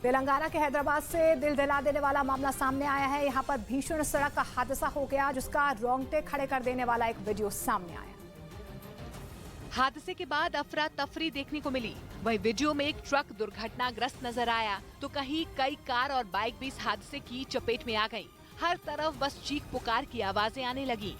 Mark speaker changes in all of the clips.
Speaker 1: तेलंगाना के हैदराबाद से दिल दिला देने वाला मामला सामने आया है। यहाँ पर भीषण सड़क हादसा हो गया, जिसका रोंगटे खड़े कर देने वाला एक वीडियो सामने आया।
Speaker 2: हादसे के बाद अफरा तफरी देखने को मिली। वही वीडियो में एक ट्रक दुर्घटनाग्रस्त नजर आया तो कहीं कई कार और बाइक भी इस हादसे की चपेट में आ गईं। हर तरफ बस चीख पुकार की आवाजें आने लगी।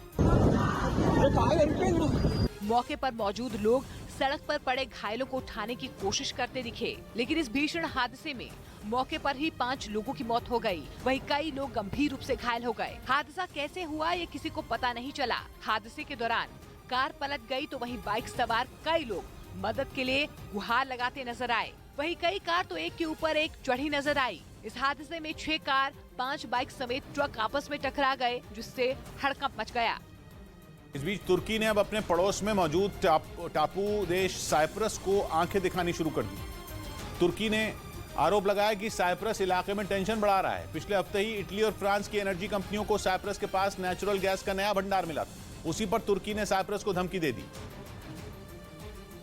Speaker 2: मौके पर मौजूद लोग सड़क पर पड़े घायलों को उठाने की कोशिश करते दिखे, लेकिन इस भीषण हादसे में मौके पर ही 5 लोगों की मौत हो गई। वहीं कई लोग गंभीर रूप से घायल हो गए। हादसा कैसे हुआ ये किसी को पता नहीं चला। हादसे के दौरान कार पलट गई तो वहीं बाइक सवार कई लोग मदद के लिए गुहार लगाते नजर आए। वहीं कई कार तो एक के ऊपर एक चढ़ी नजर आई। इस हादसे में 6 कार, 5 बाइक समेत ट्रक आपस में टकरा गए, जिससे हड़कंप मच गया।
Speaker 3: इस बीच तुर्की ने अब अपने पड़ोस में मौजूद टापू देश साइप्रस को आंखें दिखानी शुरू कर दी। तुर्की ने आरोप लगाया कि साइप्रस इलाके में टेंशन बढ़ा रहा है। पिछले हफ्ते ही इटली और फ्रांस की एनर्जी कंपनियों को साइप्रस के पास नेचुरल गैस का नया भंडार मिला था। उसी पर तुर्की ने साइप्रस को धमकी दे दी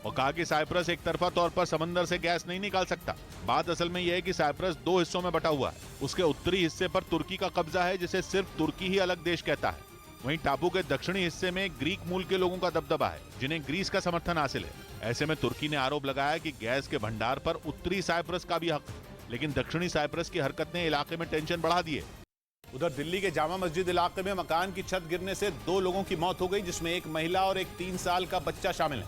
Speaker 3: और कहा कि साइप्रस एक तरफा तौर पर समंदर से गैस नहीं निकाल सकता। बात असल में यह है कि साइप्रस 2 हिस्सों में बटा हुआ है। उसके उत्तरी हिस्से पर तुर्की का कब्जा है, जिसे सिर्फ तुर्की ही अलग देश कहता है। वहीं टापू के दक्षिणी हिस्से में ग्रीक मूल के लोगों का दबदबा है, जिन्हें ग्रीस का समर्थन हासिल है। ऐसे में तुर्की ने आरोप लगाया कि गैस के भंडार पर उत्तरी साइप्रस का भी हक है, लेकिन दक्षिणी साइप्रस की हरकत ने इलाके में टेंशन बढ़ा दी है। उधर दिल्ली के जामा मस्जिद इलाके में मकान की छत गिरने से 2 लोगों की मौत हो गई, जिसमें एक महिला और एक 3 साल का बच्चा शामिल है,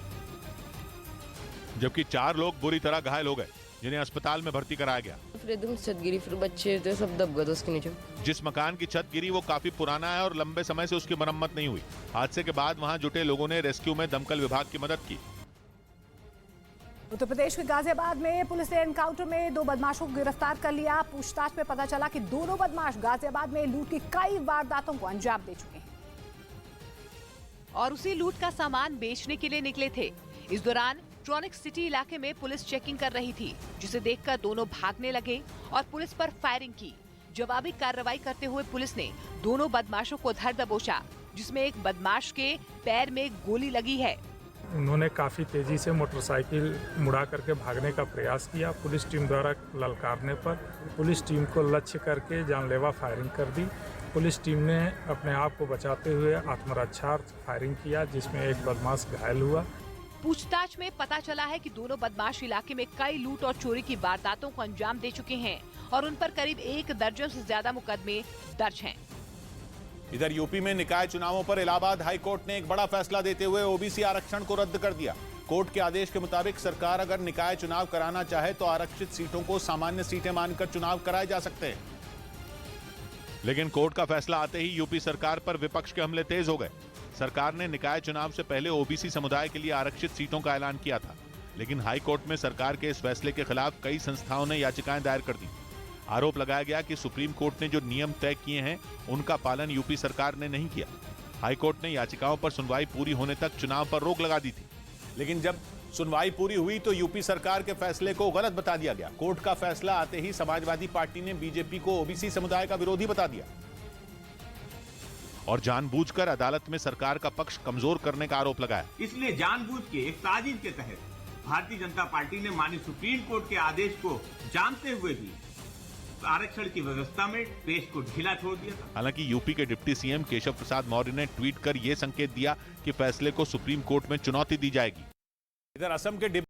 Speaker 3: जबकि 4 लोग बुरी तरह घायल हो गए, जिन्हें अस्पताल में भर्ती कराया गया।
Speaker 4: फिर एकदम छत गिरी, फिर बच्चे थे सब दब गए उसके नीचे।
Speaker 3: जिस मकान की छत गिरी वो काफी पुराना है और लंबे समय से उसकी मरम्मत नहीं हुई। हादसे के बाद वहां जुटे लोगों ने रेस्क्यू में दमकल विभाग की मदद की।
Speaker 1: उत्तर प्रदेश के गाजियाबाद में पुलिस ने एनकाउंटर में 2 बदमाशों को गिरफ्तार कर लिया। पूछताछ में पता चला कि दोनों बदमाश गाजियाबाद में लूट की कई वारदातों को अंजाम दे चुके हैं
Speaker 2: और उसी लूट का सामान बेचने के लिए निकले थे। इस दौरान ट्रॉनिक सिटी इलाके में पुलिस चेकिंग कर रही थी, जिसे देखकर दोनों भागने लगे और पुलिस पर फायरिंग की। जवाबी कार्रवाई करते हुए पुलिस ने दोनों बदमाशों को धर दबोचा, जिसमें एक बदमाश के पैर में गोली लगी है।
Speaker 5: उन्होंने काफ़ी तेज़ी से मोटरसाइकिल मुड़ा करके भागने का प्रयास किया। पुलिस टीम द्वारा ललकारने पर पुलिस टीम को लक्ष्य करके जानलेवा फायरिंग कर दी। पुलिस टीम ने अपने आप को बचाते हुए आत्मरक्षा फायरिंग किया, जिसमें एक बदमाश घायल हुआ।
Speaker 2: पूछताछ में पता चला है कि दोनों बदमाश इलाके में कई लूट और चोरी की वारदातों को अंजाम दे चुके हैं और उन पर करीब 1 दर्जन से ज्यादा मुकदमे दर्ज हैं।
Speaker 3: इधर यूपी में निकाय चुनावों पर इलाहाबाद हाई कोर्ट ने एक बड़ा फैसला देते हुए ओबीसी आरक्षण को रद्द कर दिया। कोर्ट के आदेश के मुताबिक सरकार अगर निकाय चुनाव कराना चाहे तो आरक्षित सीटों को सामान्य सीटें मानकर चुनाव कराए जा सकते हैं। लेकिन कोर्ट का फैसला आते ही यूपी सरकार पर विपक्ष के हमले तेज हो गए। सरकार ने निकाय चुनाव से पहले ओबीसी समुदाय के लिए आरक्षित सीटों का ऐलान किया था, लेकिन हाई कोर्ट में सरकार के इस फैसले के खिलाफ कई संस्थाओं ने याचिकाएं दायर कर दी। आरोप लगाया गया कि सुप्रीम कोर्ट ने जो नियम तय किए हैं उनका पालन यूपी सरकार ने नहीं किया। हाई कोर्ट ने याचिकाओं पर सुनवाई पूरी होने तक चुनाव पर रोक लगा दी थी, लेकिन जब सुनवाई पूरी हुई तो यूपी सरकार के फैसले को गलत बता दिया गया। कोर्ट का फैसला आते ही समाजवादी पार्टी ने बीजेपी को ओबीसी समुदाय का विरोधी बता दिया और जानबूझकर अदालत में सरकार का पक्ष कमजोर करने का आरोप लगाया।
Speaker 6: इसलिए जानबूझ के एक साजिश के तहत भारतीय जनता पार्टी ने माननीय सुप्रीम कोर्ट के आदेश को जानते हुए भी आरक्षण की व्यवस्था में पेश को ढीला छोड़ दिया था।
Speaker 3: हालांकि यूपी के डिप्टी सीएम केशव प्रसाद मौर्य ने ट्वीट कर यह संकेत दिया कि फैसले को सुप्रीम कोर्ट में चुनौती दी जाएगी। इधर असम के